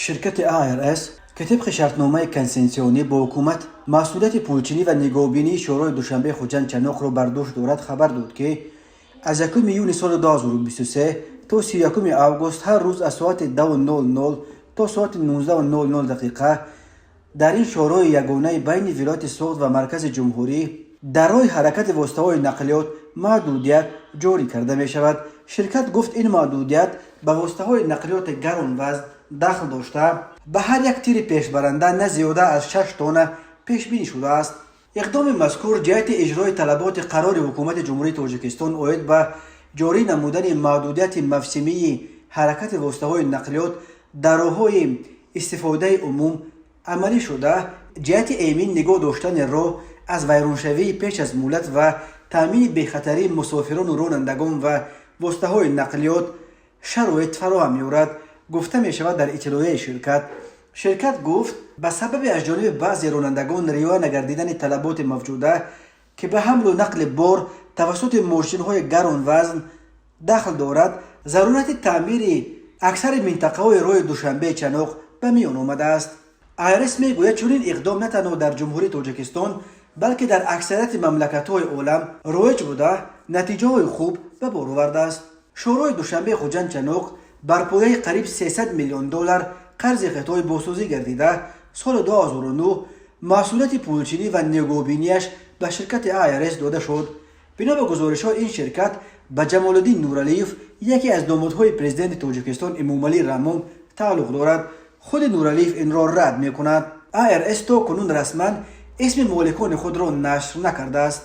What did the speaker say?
شرکت IRS که طبق شرطنامه کنسنسیونی با حکومت مسئولیت پولچینی و نگهبانی شورای دوشنبه خوجند چنوق را بر دوش دارد خبر داد که از 1 یونیو سال 2023 تا 31 آگوست هر روز از ساعت 2:00 تا ساعت 19:00 دقیقه در این شورای یگانه بین ولایت سوخت و مرکز جمهوری در راه حرکت واسطه‌های نقلیات محدودیت جاری کرده می شود. شرکت گفت این محدودیت به واسطه‌های نقلیات گران وزن دخل داشته به هر یک تیر پیشبرنده نه زیاده از 6 تن پیش بینی شده است. اقدام مذکور جهت اجرای طلبات قرار حکومت جمهوری تاجیکستان اوید به جاری نمودن محدودیت موسمی حرکت واسطه‌های نقلیات در راه‌های استفاده عموم عملی شده جهت ایمن نگاه داشتن راه از ویرانشوی پیش از مهلت و تامین بخطری مسافران و رانندگان و واسطه‌های نقلیات شرایط فراهم می‌آورد گفته می شود در اطلاعیه شرکت گفت به سبب از جانب بعضی رانندگان رعایت نگردیدن طلبات موجوده که به حمل و نقل بار توسط ماشین‌های گران وزن دخل دارد ضرورت تعمیر اکثر منطقه‌های راه دوشنبه چنوق به میان آمده است. IRS میگوید چنین اقدام نه تنها در جمهوری تاجیکستان بلکه در اکثریت مملکت‌های عالم رایج بوده نتیجه‌های خوب به بار آورده است. شورای دوشنبه خوجند چنوق بر پایه قریب 300 میلیون دلار قرض قطعه بازسازی گردیده سال 2009 مسئولیت پولچینی و نگهبانیش به شرکت IRS داده شد. بنا به گزارش‌ها این شرکت به جمال الدین نورعلیوف یکی از دامادهای پرزیدنت تاجیکستان امامعلی رحمون تعلق دارد. خود نورعلیوف این را رد می‌کند. IRS تا کنون رسما اسم مالکان خود را نشر نکرده است.